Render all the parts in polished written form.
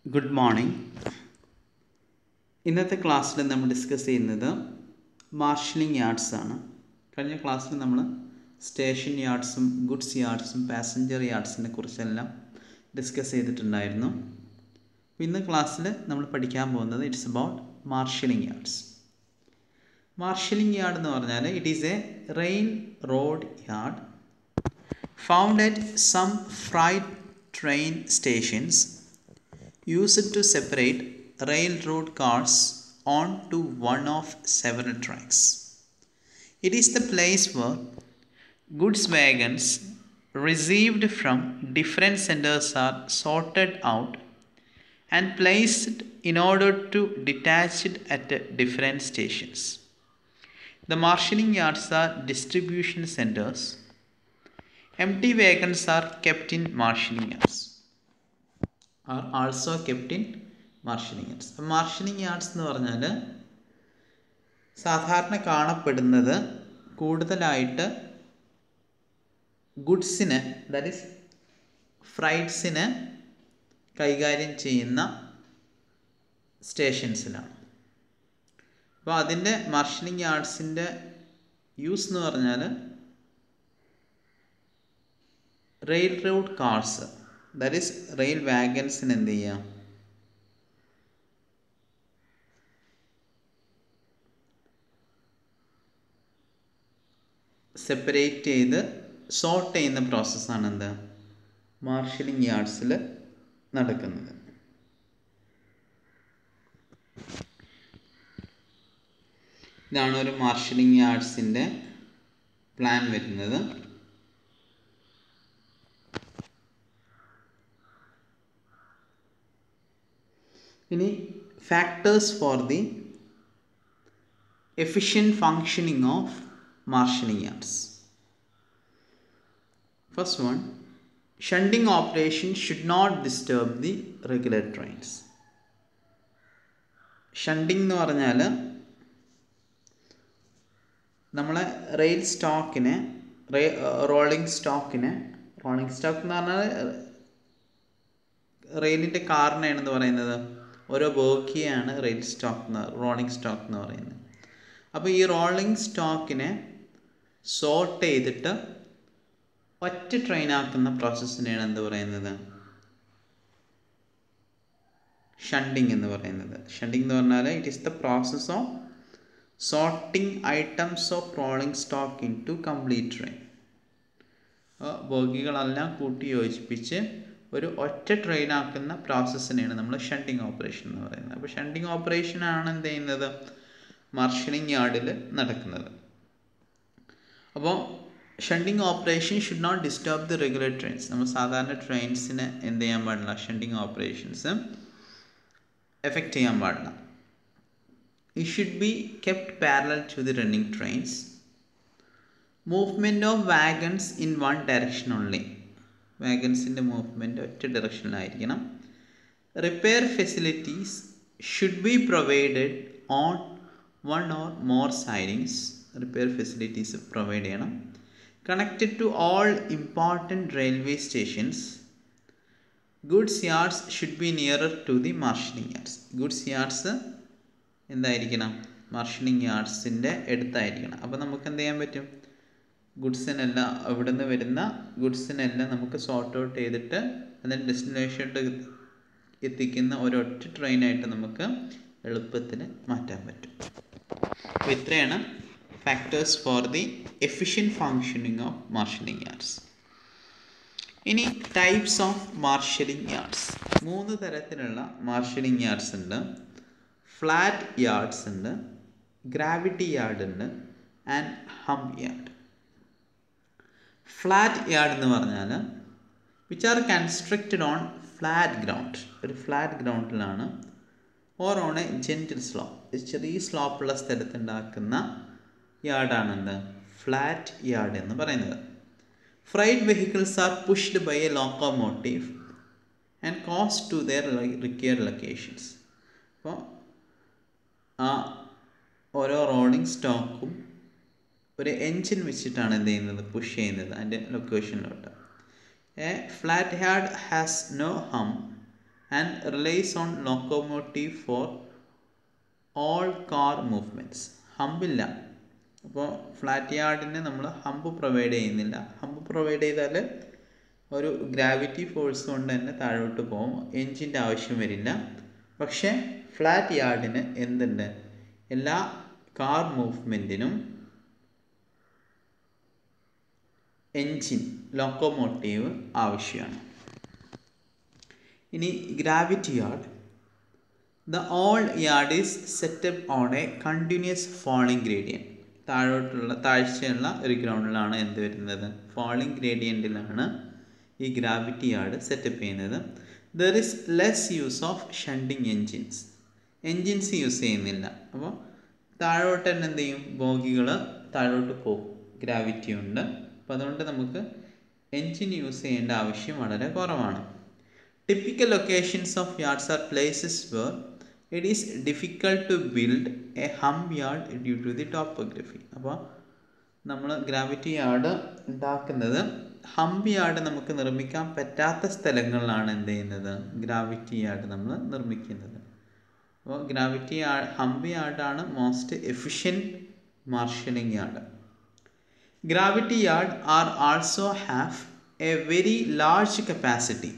Good morning. ഇന്നത്തെ ക്ലാസ്സിൽ നമ്മൾ ഡിസ്കസ് ചെയ്യുന്നത് മാർഷലിംഗ് യാർഡ്സ് ആണ്. കഴിഞ്ഞ ക്ലാസ്സിൽ നമ്മൾ സ്റ്റേഷൻ യാർഡ്സും ഗുഡ്സ് യാർഡ്സും പാസഞ്ചർ യാർഡ്സിനെ കുറിച്ചെല്ലാം ഡിസ്കസ് ചെയ്തിട്ടുണ്ടായിരുന്നു. ഇന്ന് ക്ലാസ്സിൽ നമ്മൾ പഠിക്കാൻ പോകുന്നത് it's about marshalling yards. Marshalling yard എന്ന് പറഞ്ഞാൽ it is a rail road yard found at some freight train stations used to separate railroad cars onto one of several tracks. It is the place where goods wagons received from different centers are sorted out and placed in order to detached at different stations. The marshalling yards are distribution centers. Empty wagons are kept in marshalling yards. Are also kept in marshalling yards. Marshalling yards എന്ന് പറഞ്ഞാൽ സാധാരണ കാണപ്പെടുന്നത് കൂടുതലായിട്ട് ഗുഡ്സിന്, that is ഫ്രൈറ്റ്സിന് കൈകാര്യം ചെയ്യുന്ന സ്റ്റേഷൻസിലാണ്. അപ്പോൾ അതിൻ്റെ marshalling യാർഡ്സിൻ്റെ use എന്ന് പറഞ്ഞാൽ rail road cars, that is rail വാഗൻസിന് എന്ത് ചെയ്യാം, സെപ്പറേറ്റ് ചെയ്ത് സോർട്ട് ചെയ്യുന്ന പ്രോസസ്സാണ് എന്ത് മാർഷലിംഗ് യാർഡ്സിൽ നടക്കുന്നത്. ഇതാണ് ഒരു മാർഷലിംഗ് യാർഡ്സിൻ്റെ പ്ലാൻ വരുന്നത്. ഇനി factors for the efficient functioning of marshalling yards. First one, shunting operation should not disturb the regular trains. Shunting എന്ന് പറഞ്ഞാൽ നമ്മളെ റെയിൽ സ്റ്റോക്കിനെ, റോളിംഗ് സ്റ്റോക്ക് എന്ന് പറഞ്ഞാൽ റെയിലിൻ്റെ കാറിനെയാണെന്ന് പറയുന്നത്, ഓരോ ബോഗിയാണ് റെയിൽ സ്റ്റോക്ക് റോളിംഗ് സ്റ്റോക്ക് എന്ന് പറയുന്നത്. അപ്പോൾ ഈ റോളിംഗ് സ്റ്റോക്കിനെ സോർട്ട് ചെയ്തിട്ട് ഒറ്റ ട്രെയിനാക്കുന്ന പ്രോസസ്സിനെയാണ് എന്ത് പറയുന്നത്, ഷണ്ടിങ് എന്ന് പറയുന്നത്. ഷണ്ടിങ് എന്ന് പറഞ്ഞാൽ it is the process of sorting items of rolling stock into complete train. ബോഗികളെല്ലാം കൂട്ടി യോജിപ്പിച്ച് ഒരു ഒറ്റ ട്രെയിനാക്കുന്ന പ്രോസസ്സിനെയാണ് നമ്മൾ ഷണ്ടിങ് ഓപ്പറേഷൻ എന്ന് പറയുന്നത്. അപ്പോൾ ഷണ്ടിങ് ഓപ്പറേഷനാണ് എന്ത് ചെയ്യുന്നത്, മാർഷലിംഗ് യാർഡിൽ നടക്കുന്നത്. അപ്പോൾ shunting operation should not disturb the regular trains. നമ്മൾ സാധാരണ ട്രെയിൻസിന് എന്ത് ചെയ്യാൻ പാടില്ല, ഷണ്ടിങ് ഓപ്പറേഷൻസ് എഫക്റ്റ് ചെയ്യാൻ പാടില്ല. It should be kept parallel to the running trains. Movement of wagons in one direction only. വാഗൻസിൻ്റെ മൂവ്മെൻറ്റ് ഒറ്റ ഡയറക്ഷനിലായിരിക്കണം. Repair facilities should be provided on one or more sidings. Repair facilities provide ചെയ്യണം. Connected to all important railway stations. Goods yards should be nearer to the marshalling yards. Goods yards എന്തായിരിക്കണം, marshalling യാർഡ്സിൻ്റെ അടുത്തായിരിക്കണം. അപ്പോൾ നമുക്ക് എന്ത് ചെയ്യാൻ പറ്റും, ഗുഡ്സിനെല്ലാം അവിടെ നിന്ന് വരുന്ന ഗുഡ്സിനെല്ലാം നമുക്ക് സോർട്ട് ഔട്ട് ചെയ്തിട്ട് അതിന് ഡെസ്റ്റിനേഷനിൽ എത്തിക്കുന്ന ഒരൊറ്റ ട്രെയിനായിട്ട് നമുക്ക് എളുപ്പത്തിൽ മാറ്റാൻ പറ്റും. അപ്പോൾ ഇത്രയാണ് factors for the efficient functioning of marshalling yards. ഇനി ടൈപ്സ് ഓഫ് മാർഷലിംഗ് യാർഡ്സ്. 3 തരത്തിലുള്ള മാർഷലിംഗ് യാർഡ്സ് ഉണ്ട്. ഫ്ലാറ്റ് യാർഡ്സ് ഉണ്ട്, ഗ്രാവിറ്റി യാർഡ് ഉണ്ട്, and hump yard. Flat yard എന്ന് പറഞ്ഞാൽ which are constructed on flat ground. ഒരു ഫ്ലാറ്റ് ഗ്രൗണ്ടിലാണ് or on a gentle slope, ഒരു ചെറിയ സ്ലോപ്പുള്ള സ്ഥലത്തുണ്ടാക്കുന്ന യാർഡാണ് എന്ത് ഫ്ലാറ്റ് യാർഡ് എന്ന് പറയുന്നത്. Freight vehicles are pushed by a locomotive and coast to their required locations. അപ്പോൾ ആ ഓരോ റോളിംഗ് സ്റ്റോക്കും ഒരു എൻജിൻ വെച്ചിട്ടാണ് എന്ത് ചെയ്യുന്നത്, പുഷ് ചെയ്യുന്നത് അതിൻ്റെ ലൊക്കേഷനിലോട്ട്. A flat yard has no hump and relies on locomotive for all car movements. ഹമ്പില്ല. അപ്പോൾ ഫ്ലാറ്റ് യാർഡിന് നമ്മൾ ഹമ്പ് പ്രൊവൈഡ് ചെയ്യുന്നില്ല. ഹമ്പ് പ്രൊവൈഡ് ചെയ്താൽ ഒരു ഗ്രാവിറ്റി ഫോഴ്സ് കൊണ്ട് തന്നെ താഴോട്ട് പോകും, എൻജിൻ്റെ ആവശ്യം വരില്ല. പക്ഷേ ഫ്ലാറ്റ് യാർഡിന് എന്തുണ്ട്, എല്ലാ കാർ മൂവ്മെൻറ്റിനും എൻജിൻ ലോക്കോമോട്ടീവ് ആവശ്യമാണ്. ഇനി gravity yard. The whole yard is set up on a continuous falling gradient. താഴ്ചയുള്ള ഒരു ഗ്രൗണ്ടിലാണ് എന്ത് വരുന്നത്, ഫോളിംഗ് ഗ്രേഡിയൻറ്റിലാണ് ഈ ഗ്രാവിറ്റി യാർഡ് സെറ്റപ്പ് ചെയ്യുന്നത്. There is less use of shunting engines use ചെയ്യുന്നില്ല. അപ്പോൾ താഴോട്ട് തന്നെ എന്ത് ചെയ്യും, ബോഗികൾ താഴോട്ട് പോകും, ഗ്രാവിറ്റി ഉണ്ട്. അപ്പോൾ അതുകൊണ്ട് നമുക്ക് എൻജിൻ യൂസ് ചെയ്യേണ്ട ആവശ്യം വളരെ കുറവാണ്. Typical locations of yards are places where it is difficult to build a hump yard due to the topography. അപ്പോൾ നമ്മൾ ഗ്രാവിറ്റി യാർഡ് ഉണ്ടാക്കുന്നത്, ഹംപ് യാർഡ് നമുക്ക് നിർമ്മിക്കാൻ പറ്റാത്ത സ്ഥലങ്ങളിലാണ് എന്ത് ചെയ്യുന്നത്, ഗ്രാവിറ്റി യാർഡ് നമ്മൾ നിർമ്മിക്കുന്നത്. അപ്പോൾ ഹംപ് യാർഡാണ് most efficient marshalling yard. Gravity yard are also have a very large capacity,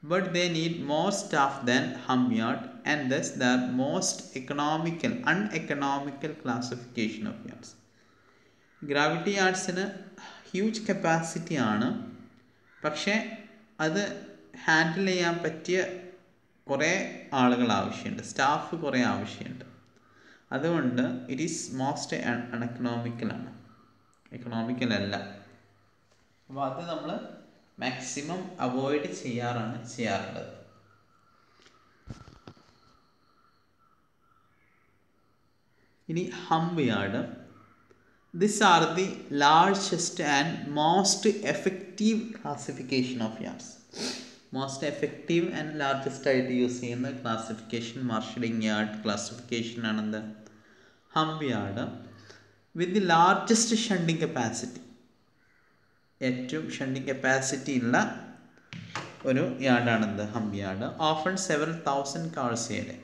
but they need more staff than hump yard, and thus they are most uneconomical classification of yards. Gravity yardsന് huge capacity ആണ്, പക്ഷേ അത് handle ചെയ്യാൻ പറ്റിയ കുറേ ആളുകൾ ആവശ്യമുണ്ട്, staff കുറേ ആവശ്യമുണ്ട്. അതുകൊണ്ട് ഇറ്റ് ഈസ് മോസ്റ്റ് അൺഎക്കണോമിക്കലാണ്, എക്കണോമിക്കൽ അല്ല. അപ്പോൾ അത് നമ്മൾ മാക്സിമം അവോയ്ഡ് ചെയ്യാറുള്ളത്. ഇനി hump yard. This are the largest and most effective classification of yards. Most effective and largest ആയിട്ട് യൂസ് ചെയ്യുന്ന ക്ലാസിഫിക്കേഷൻ, മാർഷലിംഗ് യാർഡ് ക്ലാസിഫിക്കേഷൻ ആണെന്ത്, hump yard. With the largest shunting capacity, ഏറ്റവും ഷണ്ടിങ് കപ്പാസിറ്റി ഉള്ള ഒരു യാർഡാണെന്ത്, hump yard. Often 7,000 cars a day.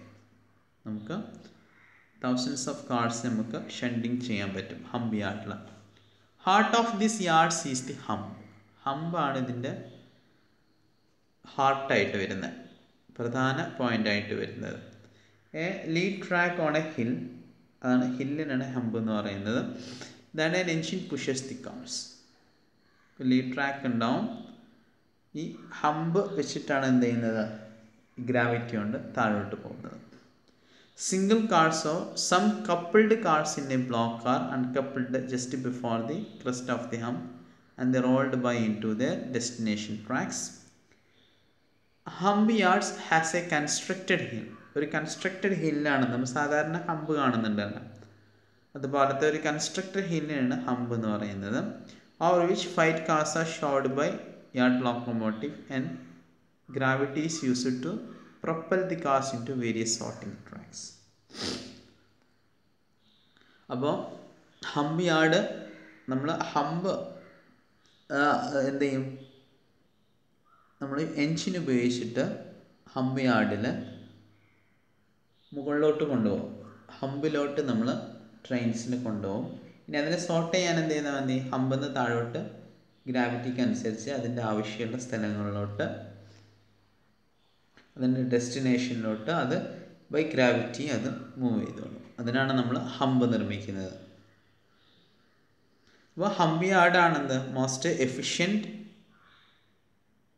നമുക്ക് thousands of cars നമുക്ക് shunting ചെയ്യാൻ പറ്റും hump യാർഡിൽ. Heart of this yards is the hump. ഹമ്പാണ് ഇതിൻ്റെ ഹാർട്ടായിട്ട് വരുന്നത്, പ്രധാന പോയിൻ്റായിട്ട് വരുന്നത്. A lead track on a hill, അതാണ് ഹില്ലിനാണ് ഹമ്പ് എന്ന് പറയുന്നത്. Then an engine pushes the cars. Lead track ഉണ്ടാവും, ഈ ഹമ്പ് വെച്ചിട്ടാണ് എന്ത് ചെയ്യുന്നത്, ഗ്രാവിറ്റി കൊണ്ട് താഴോട്ട് പോകുന്നത്. Single cars or some coupled cars in a block are uncoupled just before the crest of the hump and the rolled by in to their destination tracks. Hump yards has a constructed hill. ഒരു constructed ഹില്ലാണ്, നമ്മൾ സാധാരണ hump കാണുന്നുണ്ടല്ലോ, അതുപോലത്തെ ഒരു constructed ഹില്ലാണ് hump എന്ന് പറയുന്നത്. Over which 5 cars are shod by yard locomotive and gravity is used to propel the cars into various sorting tracks. അപ്പോൾ ഹംപ് യാർഡ് നമ്മൾ എന്ത് ചെയ്യും, നമ്മൾ എൻജിൻ ഉപയോഗിച്ചിട്ട് ഹംപ് യാർഡിൽ മുകളിലോട്ട് കൊണ്ടുപോകും, ഹമ്പിലോട്ട് നമ്മൾ ട്രെയിൻസിന് കൊണ്ടുപോകും. ഇനി അതിനെ സോർട്ട് ചെയ്യാൻ എന്ത് ചെയ്താൽ മതി, ഹമ്പിൽ നിന്ന് താഴോട്ട് ഗ്രാവിറ്റിക്ക് അനുസരിച്ച് അതിൻ്റെ ആവശ്യമുള്ള സ്ഥലങ്ങളിലോട്ട്, അതിൻ്റെ ഡെസ്റ്റിനേഷനിലോട്ട് അത് ബൈ ഗ്രാവിറ്റി അത് മൂവ് ചെയ്തോളും. അതിനാണ് നമ്മൾ ഹമ്പ് നിർമ്മിക്കുന്നത്. അപ്പോൾ ഹംപ് യാർഡാണെന്ത്, മോസ്റ്റ് എഫിഷ്യൻറ്റ്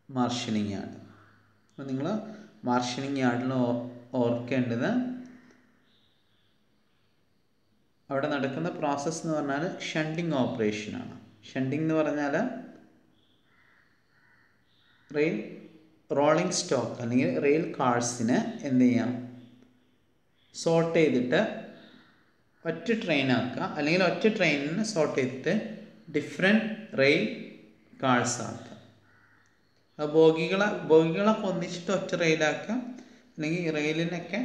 മാർഷലിംഗ് യാർഡ്. അപ്പോൾ നിങ്ങൾ മാർഷലിംഗ് യാർഡിൽ ഓർക്കേണ്ടത്, അവിടെ നടക്കുന്ന പ്രോസസ്സ് എന്ന് പറഞ്ഞാൽ ഷണ്ടിങ് ഓപ്പറേഷനാണ്. ഷണ്ടിങ് എന്ന് പറഞ്ഞാൽ റോളിംഗ് സ്റ്റോക്ക് അല്ലെങ്കിൽ റെയിൽ കാർസിന് എന്ത് ചെയ്യാം, സോർട്ട് ചെയ്തിട്ട് ഒറ്റ ട്രെയിനാക്കുക, അല്ലെങ്കിൽ ഒറ്റ ട്രെയിനിന് സോർട്ട് ചെയ്തിട്ട് ഡിഫറെൻറ്റ് റെയിൽ കാർസ് ആക്കുക. ബോഗികളൊക്കെ ഒന്നിച്ചിട്ട് ഒറ്റ റെയിലാക്കുക, അല്ലെങ്കിൽ റെയിലിനൊക്കെ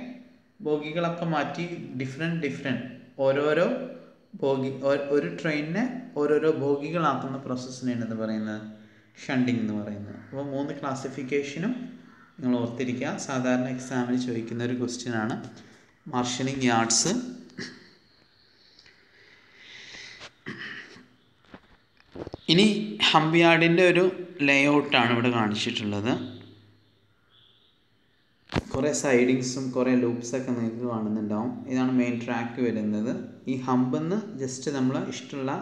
ബോഗികളൊക്കെ മാറ്റി ഡിഫറെൻറ്റ് ഓരോരോ ഒരു ട്രെയിനിനെ ഓരോരോ ബോഗികളാക്കുന്ന പ്രോസസ്സിനെയാണ് എന്ന് പറയുന്നത് ഷണ്ടിങ് എന്ന് പറയുന്നത്. അപ്പോൾ 3 ക്ലാസിഫിക്കേഷനും നിങ്ങൾ ഓർത്തിരിക്കുക, സാധാരണ എക്സാമിന് ചോദിക്കുന്ന ഒരു ക്വസ്റ്റ്യനാണ് മാർഷലിംഗ് യാർഡ്സ്. ഇനി ഹംപ് യാർഡിൻ്റെ ഒരു ലേഔട്ടാണ് ഇവിടെ കാണിച്ചിട്ടുള്ളത്. കുറേ സൈഡിങ്സും കുറേ ലൂപ്സൊക്കെ നിങ്ങൾക്ക് കാണുന്നുണ്ടാവും. ഇതാണ് മെയിൻ ട്രാക്ക് വരുന്നത്. ഈ ഹമ്പെന്ന് ജസ്റ്റ് നമ്മൾ ഇഷ്ടമുള്ള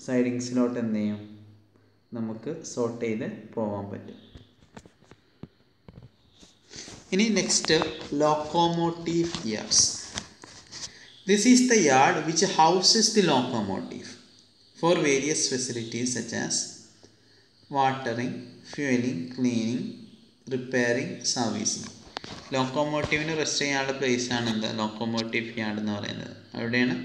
സൈഡിങ്സിലോട്ട് എന്ത് ചെയ്യും, നമുക്ക് സോർട്ട് ചെയ്ത് പോകാൻ പറ്റും. ഇനി next locomotive yards. This is the yard which houses the locomotive for various facilities such as watering, fueling, cleaning, repairing, servicing. ലോക്കോമോട്ടീവിന് റെസ്റ്റ് ചെയ്യാനുള്ള പ്ലേസാണ് എന്ത് ലോക്കോമോട്ടീവ് യാർഡ് എന്ന് പറയുന്നത്. അവിടെയാണ്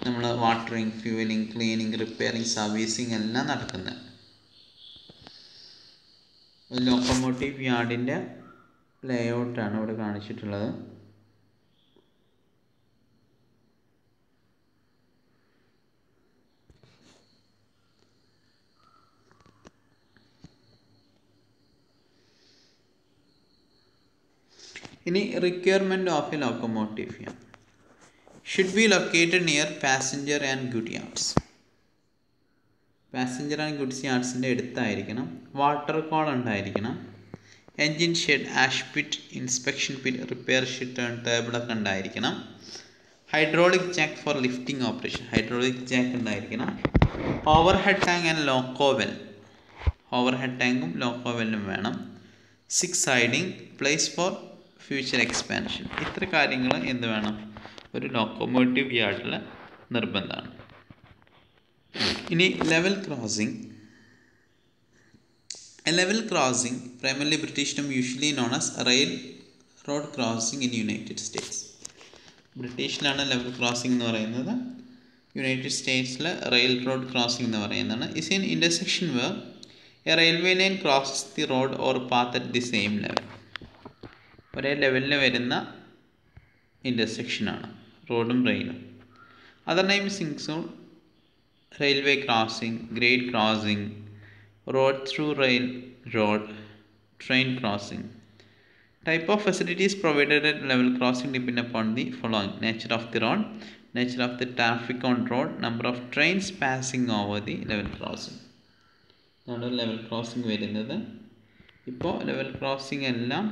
നമ്മൾ watering, fueling, cleaning, repairing, servicing എല്ലാം നടക്കുന്നത്. ലോക്കോമോട്ടീവ് യാർഡിൻ്റെ ലേഔട്ടാണ് ഇവിടെ കാണിച്ചിട്ടുള്ളത്. ഇനി requirement of a locomotive yard should be located near passenger and good yards. Passenger and goods യാർഡ്സിൻ്റെ അടുത്തായിരിക്കണം. വാട്ടർ കോൾ ഉണ്ടായിരിക്കണം. Engine shed, ash pit, inspection pit, repair shed, turn ടേബിളൊക്കെ ഉണ്ടായിരിക്കണം. Hydraulic jack for lifting operation, hydraulic jack ഉണ്ടായിരിക്കണം. Over head tank and loco well, overhead ടാങ്കും ലോക്കോവെല്ലും വേണം. 6 siding, place for future expansion. ഇത്ര കാര്യങ്ങൾ എന്ത് വേണം, ഒരു ലോക്കോമോട്ടീവ് യാർഡിൽ നിർബന്ധമാണ്. ഇനി level crossing. A level crossing, primarily British term usually known as railroad crossing in United States. ബ്രിട്ടീഷിലാണ് ലെവൽ ക്രോസിംഗ് എന്ന് പറയുന്നത്. യുണൈറ്റഡ് സ്റ്റേറ്റ്സിൽ റെയിൽ റോഡ് ക്രോസിംഗ് എന്ന് പറയുന്നതാണ്. Is an intersection where a railway line crosses the road or path at the same level. ഒരേ ലെവലിൽ വരുന്ന ഇൻ്റർസെക്ഷനാണ് റോഡും റെയിലും. Other names include railway crossing, grade crossing, road through railroad, train crossing. Type of facilities provided at level crossing depend upon the following: nature of the road, nature of the traffic on road, number of trains passing over the level crossing. ഇതാണ് level crossing വരുന്നത്. ഇപ്പോൾ level crossing എല്ലാം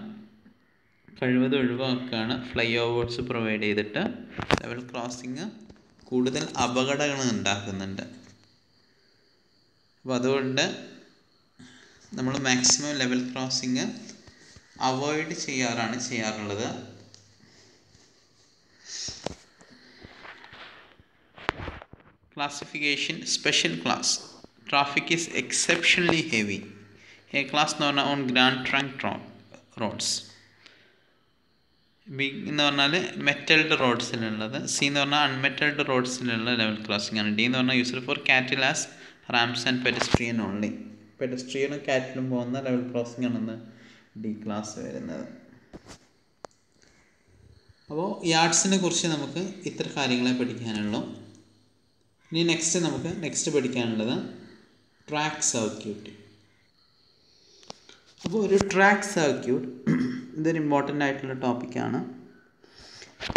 കഴിവതും ഒഴിവാക്കുകയാണ്. Flyovers provide ചെയ്തിട്ട് level crossing കൂടുതൽ അപകടങ്ങൾ ഉണ്ടാക്കുന്നുണ്ട്. അപ്പോൾ അതുകൊണ്ട് നമ്മൾ മാക്സിമം ലെവൽ ക്രോസിംഗ് അവോയ്ഡ് ചെയ്യാറുള്ളത്. Classification. Special class. Traffic is exceptionally heavy. A class എന്ന് പറഞ്ഞാൽ on grand trunk roads. B എന്ന് പറഞ്ഞാൽ മെറ്റൽഡ് റോഡ്സിലുള്ളത്. സി എന്ന് പറഞ്ഞാൽ അൺമെറ്റൽഡ് റോഡ്സിലുള്ള ലെവൽ ക്രോസിംഗ് ആണ്. ഡി എന്ന് പറഞ്ഞാൽ used for cattle as rams and pedestrian only. പെഡസ്ട്രിയനും കാറ്റിലും പോകുന്ന ലെവൽ ക്രോസിംഗ് ആണെന്ന് ഡി ക്ലാസ് വരുന്നത്. അപ്പോൾ യാർഡ്സിനെ കുറിച്ച് നമുക്ക് ഇത്ര കാര്യങ്ങളെ പഠിക്കാനുള്ളൂ. ഇനി നെക്സ്റ്റ് പഠിക്കാനുള്ളത് ട്രാക്ക് സർക്യൂട്ട്. അപ്പോൾ ഒരു ട്രാക്ക് സർക്യൂട്ട് ഇതൊരു ഇമ്പോർട്ടൻ്റ് ആയിട്ടുള്ള ടോപ്പിക്കാണ്.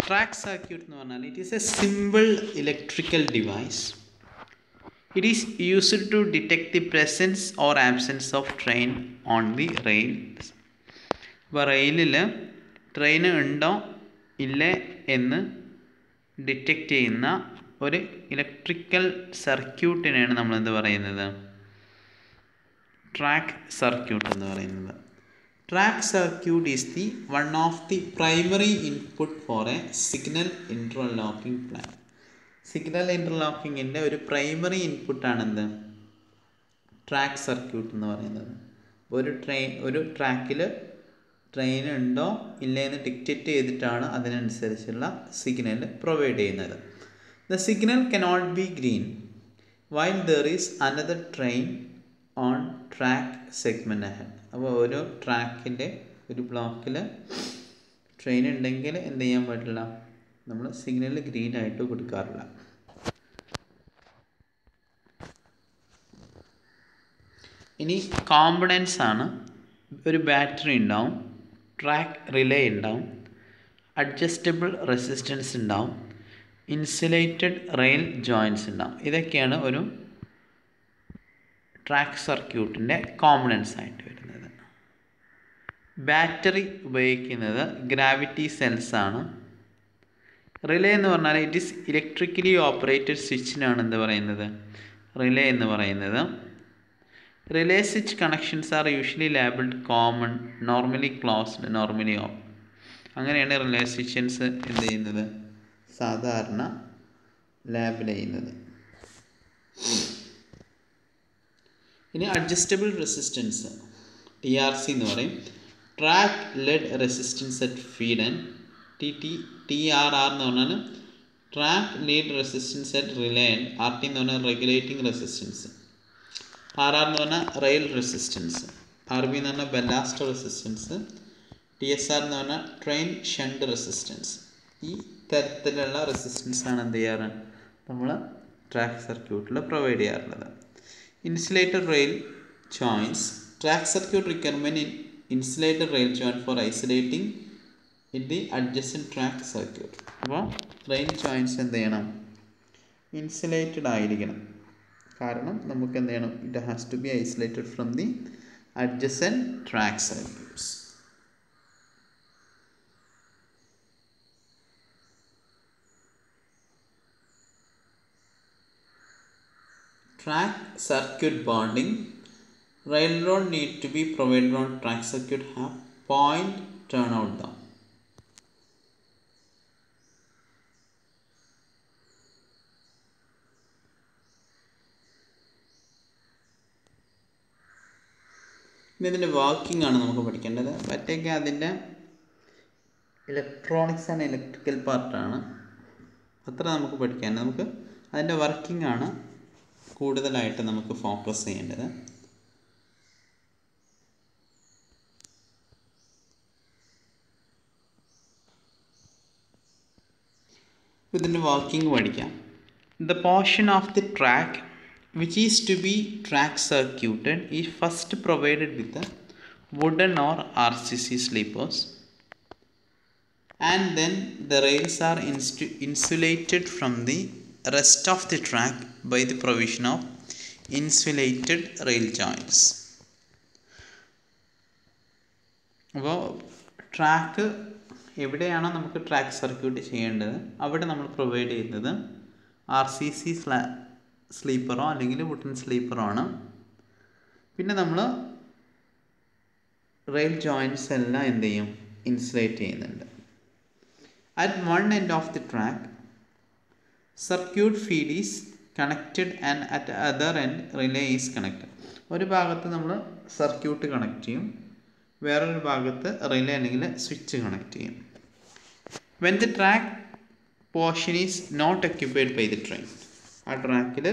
ട്രാക്ക് സർക്യൂട്ട് എന്ന് പറഞ്ഞാൽ it is A simple electrical device. It is used to detect the presence or absence of train on the rails. അപ്പോൾ റെയിലിൽ ട്രെയിൻ ഉണ്ടോ ഇല്ലേ എന്ന് ഡിറ്റക്റ്റ് ചെയ്യുന്ന ഒരു ഇലക്ട്രിക്കൽ സർക്യൂട്ടിനെയാണ് നമ്മളെന്ത് പറയുന്നത്, ട്രാക്ക് സർക്യൂട്ട് എന്ന് പറയുന്നത്. Track circuit is the one of the primary input for a signal interlocking plan. Signal ഇൻ്റർലോക്കിങ്ങിൻ്റെ ഒരു പ്രൈമറി ഇൻപുട്ടാണെന്ത്, ട്രാക്ക് സർക്യൂട്ട് എന്ന് പറയുന്നത്. ഒരു ട്രാക്കിൽ ട്രെയിൻ ഉണ്ടോ ഇല്ലേ എന്ന് ഡിക്റ്റേറ്റ് ചെയ്തിട്ടാണ് അതിനനുസരിച്ചുള്ള സിഗ്നൽ പ്രൊവൈഡ് ചെയ്യുന്നത്. The signal cannot be green while there is another train on track segment ahead. അപ്പോൾ ഒരു ട്രാക്കിൻ്റെ ഒരു ബ്ലോക്കിൽ ട്രെയിൻ ഉണ്ടെങ്കിൽ എന്ത് ചെയ്യാൻ പാടില്ല, നമ്മൾ സിഗ്നൽ ഗ്രീൻ ആയിട്ട് കൊടുക്കാറില്ല. ഇനി കോമ്പണൻസ് ആണ്. ഒരു ബാറ്ററി ഉണ്ടാവും, ട്രാക്ക് റിലേ ഉണ്ടാവും, അഡ്ജസ്റ്റബിൾ റെസിസ്റ്റൻസ് ഉണ്ടാവും, ഇൻസുലേറ്റഡ് റെയിൽ ജോയിൻറ്റ്സ് ഉണ്ടാവും. ഇതൊക്കെയാണ് ഒരു ട്രാക്ക് സർക്യൂട്ടിൻ്റെ കോമ്പണൻസ് ആയിട്ട് വരുന്നത്. ബാറ്ററി ഉപയോഗിക്കുന്നത് ഗ്രാവിറ്റി സെൽസ് ആണ്. റിലേ എന്ന് പറഞ്ഞാൽ ഇറ്റ് ഈസ് ഇലക്ട്രിക്കലി ഓപ്പറേറ്റഡ് സ്വിച്ചിനാണ് എന്ത് പറയുന്നത്, റിലേ എന്ന് പറയുന്നത്. Relay switch connections are usually labelled common, normally closed, normally open. അങ്ങനെയാണ് റിലേ സ്വിച്ചൻസ് എന്ത് ചെയ്യുന്നത്, സാധാരണ ലേബിൾ ചെയ്യുന്നത്. ഇനി അഡ്ജസ്റ്റബിൾ റെസിസ്റ്റൻസ്, TRC എന്ന് പറയും. Track lead resistance at feed and TRR എന്ന് പറഞ്ഞാൽ track lead resistance at relay and RT എന്ന് പറഞ്ഞാൽ റെഗുലേറ്റിംഗ് റെസിസ്റ്റൻസ്. RR എന്ന് പറഞ്ഞാൽ റെയിൽ റെസിസ്റ്റൻസ്. RB എന്ന് പറഞ്ഞാൽ ബലാസ്റ്റ് റെസിസ്റ്റൻസ്. TSR എന്ന് പറഞ്ഞാൽ ട്രെയിൻ ഷണ്ട് റെസിസ്റ്റൻസ്. ഈ തരത്തിലുള്ള റെസിസ്റ്റൻസ് ആണ് എന്ത് ചെയ്യാറ്, നമ്മൾ ട്രാക്ക് സർക്യൂട്ടിൽ പ്രൊവൈഡ് ചെയ്യാറുള്ളത്. Insulated rail joints. Track circuit requirement in insulated rail joint for isolating in the adjacent track circuit. അപ്പോൾ റെയിൽ ജോയിൻസ് എന്ത് ചെയ്യണം, ഇൻസുലേറ്റഡ് ആയിരിക്കണം. കാരണം നമുക്ക് എന്ത് ചെയ്യണം, it has to be isolated from the adjacent track circuits. Track circuit bonding. Railroad need to be provided on track circuit have point turnout down. ഇതിൻ്റെ working ആണ് നമുക്ക് പഠിക്കേണ്ടത്. മറ്റേക്ക് അതിൻ്റെ ഇലക്ട്രോണിക്സ് ആൻഡ് ഇലക്ട്രിക്കൽ പാർട്ടാണ്, അത്ര നമുക്ക് പഠിക്കാൻ. നമുക്ക് അതിൻ്റെ വർക്കിംഗ് ആണ് കൂടുതലായിട്ട് നമുക്ക് ഫോക്കസ് ചെയ്യേണ്ടത്. ഇതിൻ്റെ വർക്കിംഗ് പഠിക്കാം. The portion of the track which is to be track circuited is first provided with the wooden or RCC sleepers, and then the rails are insulated from the rest of the track by the provision of insulated rail joints. അപ്പോൾ track എവിടെയാണോ നമുക്ക് track circuit ചെയ്യേണ്ടത് അവിടെ നമ്മൾ provide ചെയ്യുന്നത് RCC സ്ലീപ്പറോ അല്ലെങ്കിൽ wooden സ്ലീപ്പറോ ആണ്. പിന്നെ നമ്മൾ റെയിൽ ജോയിൻറ്റ്സ് എല്ലാം എന്ത് ചെയ്യും, ഇൻസുലേറ്റ് ചെയ്യുന്നുണ്ട്. At one end of the track circuit feed is connected and at other end relay is connected. ഒരു ഭാഗത്ത് നമ്മൾ സർക്യൂട്ട് കണക്ട് ചെയ്യും, വേറൊരു ഭാഗത്ത് റിലേ അല്ലെങ്കിൽ സ്വിച്ച് കണക്ട് ചെയ്യും. When the track portion is not occupied by the train, ആ ട്രാക്കിൽ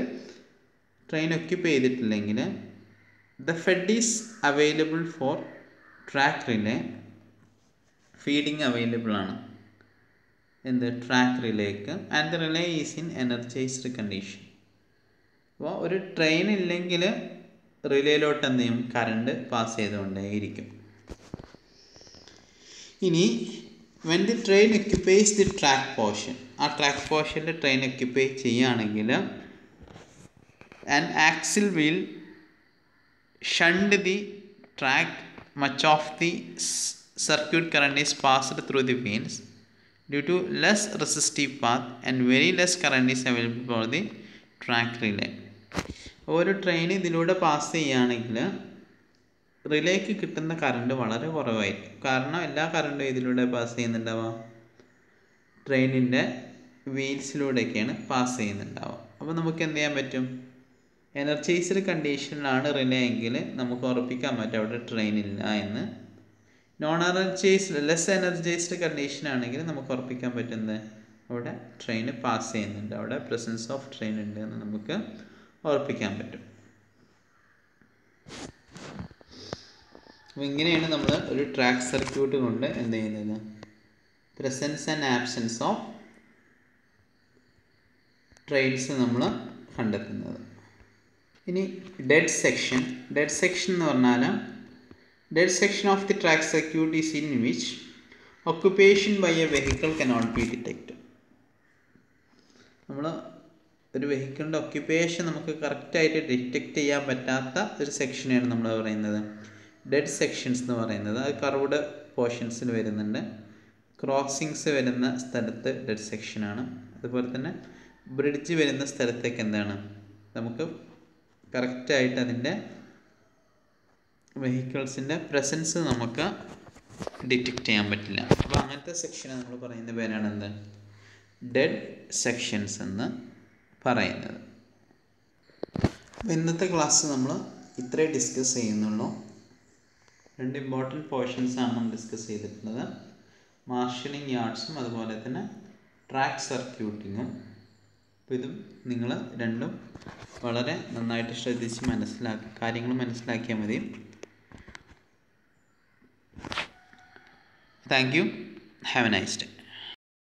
ട്രെയിൻ ഒക്യുപ്പൈ ചെയ്തിട്ടില്ലെങ്കിൽ the fed is available for track relay. Feeding available ആണ് എന്ത്, ട്രാക്ക് റിലേക്ക്. And the relay is in energised condition. അപ്പോൾ ഒരു train ഇല്ലെങ്കിൽ റിലേയിലോട്ട് എന്ത് ചെയ്യും, കറണ്ട് പാസ് ചെയ്തുകൊണ്ടേയിരിക്കും. ഇനി when the train occupies the track portion, ആ ട്രാക്ക് പോർഷനിൽ ട്രെയിൻ ഒക്യുപ്പൈ ചെയ്യുകയാണെങ്കിൽ and axle wheel shunt the track much of the circuit current is passed through the wheels due to less resistive path and very less current is available for the track relay. ഒരു train ഇതിലൂടെ pass ചെയ്യുകയാണെങ്കിൽ റിലേക്ക് കിട്ടുന്ന current വളരെ കുറവായിരിക്കും. കാരണം എല്ലാ കറണ്ടും ഇതിലൂടെ പാസ് ചെയ്യുന്നുണ്ടാവുക ട്രെയിനിൻ്റെ വീൽസിലൂടെയൊക്കെയാണ് പാസ് ചെയ്യുന്നുണ്ടാവുക. അപ്പോൾ നമുക്ക് എന്ത് ചെയ്യാൻ പറ്റും, എനർജൈസ്ഡ് കണ്ടീഷനിലാണ് റിലേ എങ്കിൽ നമുക്ക് ഉറപ്പിക്കാൻ പറ്റും അവിടെ ട്രെയിൻ ഇല്ല എന്ന്. Non energised less energised condition ആണെങ്കിൽ നമുക്ക് ഉറപ്പിക്കാൻ പറ്റുന്നത് അവിടെ ട്രെയിൻ പാസ് ചെയ്യുന്നുണ്ട്, അവിടെ പ്രസൻസ് ഓഫ് ട്രെയിൻ ഉണ്ട് എന്ന് നമുക്ക് ഉറപ്പിക്കാൻ പറ്റും. അപ്പോൾ ഇങ്ങനെയാണ് നമ്മൾ ഒരു ട്രാക്ക് സർക്യൂട്ട് കൊണ്ട് എന്ത് ചെയ്യുന്നത്, presence and absence of trains നമ്മൾ കണ്ടെത്തുന്നത്. ഇനി ഡെഡ് സെക്ഷൻ എന്ന് പറഞ്ഞാൽ Dead section of the track circuit is in which occupation by a vehicle cannot be detected. നമ്മൾ ഒരു വെഹിക്കിളിൻ്റെ ഒക്യുപ്പേഷൻ നമുക്ക് കറക്റ്റായിട്ട് ഡിറ്റക്റ്റ് ചെയ്യാൻ പറ്റാത്ത ഒരു സെക്ഷനെയാണ് നമ്മൾ പറയുന്നത് ഡെഡ് സെക്ഷൻസ് എന്ന് പറയുന്നത്. അത് കർവ്ഡ് പോർഷൻസിൽ വരുന്നുണ്ട്. ക്രോസിങ്സ് വരുന്ന സ്ഥലത്ത് ഡെഡ് സെക്ഷനാണ്. അതുപോലെ തന്നെ ബ്രിഡ്ജ് വരുന്ന സ്ഥലത്തേക്ക് എന്താണ് നമുക്ക് കറക്റ്റായിട്ട് അതിൻ്റെ വെഹിക്കിൾസിൻ്റെ പ്രസൻസ് നമുക്ക് ഡിറ്റക്റ്റ് ചെയ്യാൻ പറ്റില്ല. അപ്പോൾ അങ്ങനത്തെ സെക്ഷനെ നമ്മൾ പറയുന്ന പേരാണ് എന്ത് ഡെഡ് സെക്ഷൻസ് എന്ന് പറയുന്നത്. അപ്പോൾ ഇന്നത്തെ ക്ലാസ് നമ്മൾ ഇത്രേ ഡിസ്കസ് ചെയ്യുന്നുള്ളൂ. 2 ഇമ്പോർട്ടൻറ്റ് പോർഷൻസാണ് നമ്മൾ ഡിസ്കസ് ചെയ്തിട്ടുള്ളത്. മാർഷലിംഗ് യാർഡ്സും അതുപോലെ തന്നെ ട്രാക്ക് സർക്യൂട്ടിങ്ങും. അപ്പോൾ ഇതും നിങ്ങൾ രണ്ടും വളരെ നന്നായിട്ട് ശ്രദ്ധിച്ച് കാര്യങ്ങൾ മനസ്സിലാക്കിയാൽ മതി. Thank you. Have A nice day.